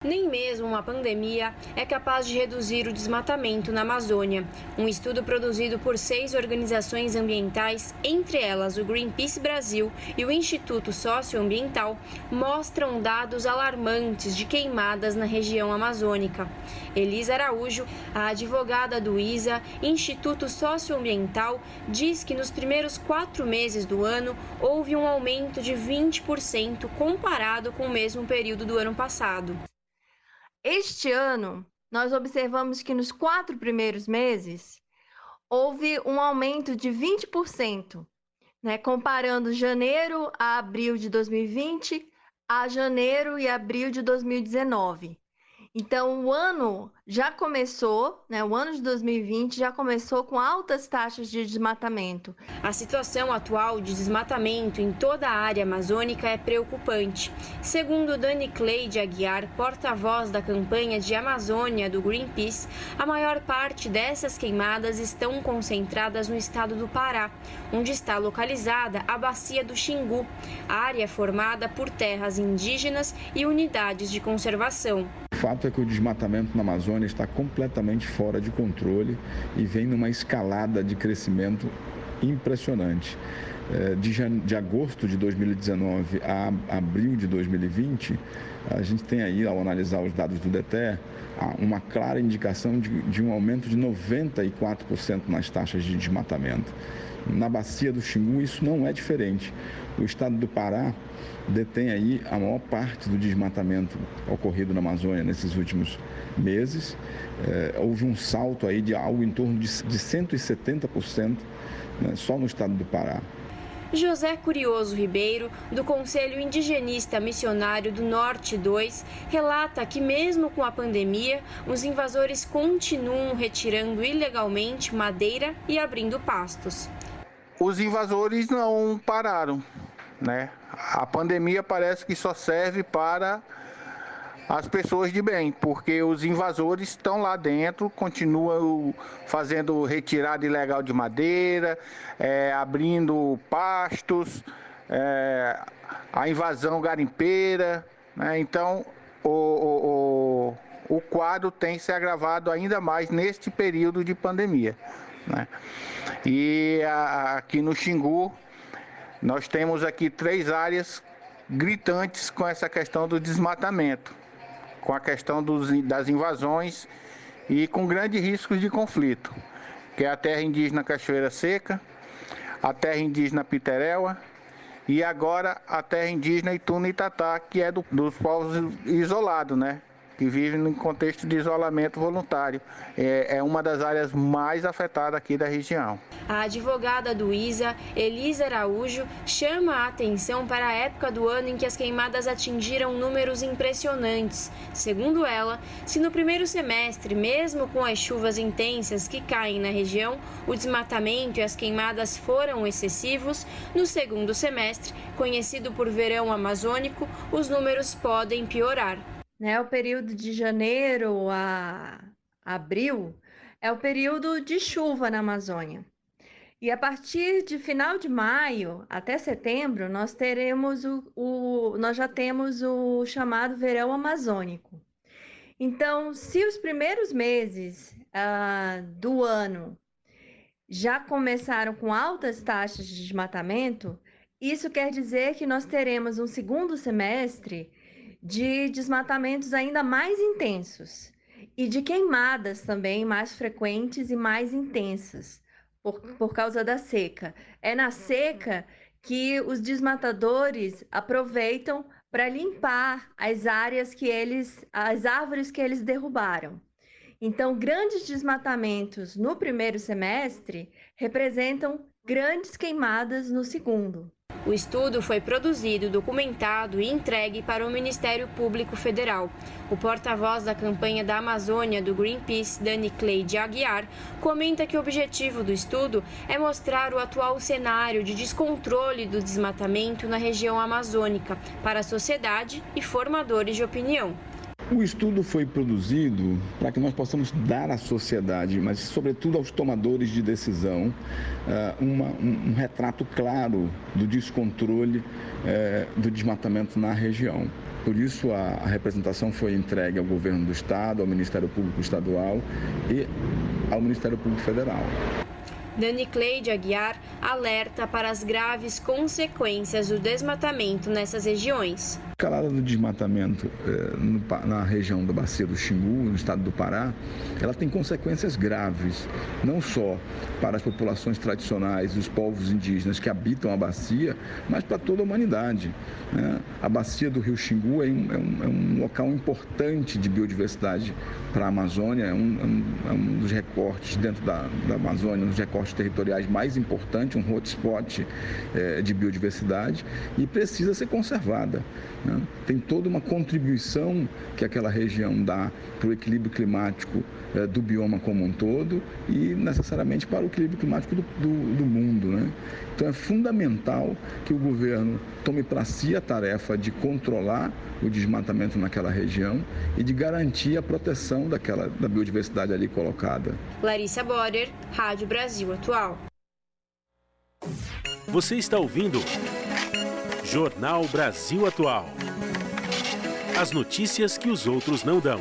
Nem mesmo uma pandemia é capaz de reduzir o desmatamento na Amazônia. Um estudo produzido por 6 organizações ambientais, entre elas o Greenpeace Brasil e o Instituto Socioambiental, mostram dados alarmantes de queimadas na região amazônica. Elisa Araújo, a advogada do ISA, Instituto Socioambiental, diz que nos primeiros 4 meses do ano houve um aumento de 20% comparado com o mesmo período do ano passado. Este ano, nós observamos que nos 4 primeiros meses houve um aumento de 20%, comparando janeiro a abril de 2020 a janeiro e abril de 2019. Então, o ano já começou, o ano de 2020 já começou com altas taxas de desmatamento. A situação atual de desmatamento em toda a área amazônica é preocupante. Segundo Dani Cleide Aguiar, porta-voz da campanha de Amazônia do Greenpeace, a maior parte dessas queimadas estão concentradas no estado do Pará, onde está localizada a Bacia do Xingu, área formada por terras indígenas e unidades de conservação. O fato é que o desmatamento na Amazônia está completamente fora de controle e vem numa escalada de crescimento impressionante. De agosto de 2019 a abril de 2020, a gente tem aí, ao analisar os dados do DETER, uma clara indicação de um aumento de 94% nas taxas de desmatamento. Na Bacia do Xingu, isso não é diferente. O estado do Pará detém aí a maior parte do desmatamento ocorrido na Amazônia nesses últimos meses. Houve um salto aí de algo em torno de 170%, só no estado do Pará. José Curioso Ribeiro, do Conselho Indigenista Missionário do Norte 2, relata que mesmo com a pandemia, os invasores continuam retirando ilegalmente madeira e abrindo pastos. Os invasores não pararam, A pandemia parece que só serve para as pessoas de bem, porque os invasores estão lá dentro, continuam fazendo retirada ilegal de madeira, abrindo pastos, a invasão garimpeira, Então, o quadro tem se agravado ainda mais neste período de pandemia, E aqui no Xingu, nós temos aqui 3 áreas gritantes com essa questão do desmatamento, com a questão das invasões e com grandes riscos de conflito, que é a terra indígena Cachoeira Seca, a terra indígena Piteréua e agora a terra indígena Ituna Itatá, que é dos povos isolados, que vivem em contexto de isolamento voluntário. É uma das áreas mais afetadas aqui da região. A advogada do ISA, Elisa Araújo, chama a atenção para a época do ano em que as queimadas atingiram números impressionantes. Segundo ela, se no primeiro semestre, mesmo com as chuvas intensas que caem na região, o desmatamento e as queimadas foram excessivos, no segundo semestre, conhecido por verão amazônico, os números podem piorar. O período de janeiro a abril é o período de chuva na Amazônia. E a partir de final de maio até setembro, nós já temos o chamado verão amazônico. Então, se os primeiros meses do ano já começaram com altas taxas de desmatamento, isso quer dizer que nós teremos um segundo semestre de desmatamentos ainda mais intensos e de queimadas também mais frequentes e mais intensas por causa da seca. É na seca que os desmatadores aproveitam para limpar as árvores que eles derrubaram. Então, grandes desmatamentos no primeiro semestre representam grandes queimadas no segundo. O estudo foi produzido, documentado e entregue para o Ministério Público Federal. O porta-voz da campanha da Amazônia do Greenpeace, Dani Cleide Aguiar, comenta que o objetivo do estudo é mostrar o atual cenário de descontrole do desmatamento na região amazônica para a sociedade e formadores de opinião. O estudo foi produzido para que nós possamos dar à sociedade, mas sobretudo aos tomadores de decisão, um retrato claro do descontrole do desmatamento na região. Por isso, a representação foi entregue ao governo do Estado, ao Ministério Público Estadual e ao Ministério Público Federal. Dani Cleide Aguiar alerta para as graves consequências do desmatamento nessas regiões. A escalada do desmatamento na região da Bacia do Xingu, no estado do Pará, ela tem consequências graves, não só para as populações tradicionais e os povos indígenas que habitam a bacia, mas para toda a humanidade. A bacia do rio Xingu é um local importante de biodiversidade para a Amazônia, é um dos recortes dentro da Amazônia, um dos recortes territoriais mais importantes, um hotspot de biodiversidade e precisa ser conservada. Tem toda uma contribuição que aquela região dá para o equilíbrio climático do bioma como um todo e necessariamente para o equilíbrio climático do mundo. Então é fundamental que o governo tome para si a tarefa de controlar o desmatamento naquela região e de garantir a proteção da biodiversidade ali colocada. Larissa Borer, Rádio Brasil Atual. Você está ouvindo Jornal Brasil Atual. As notícias que os outros não dão.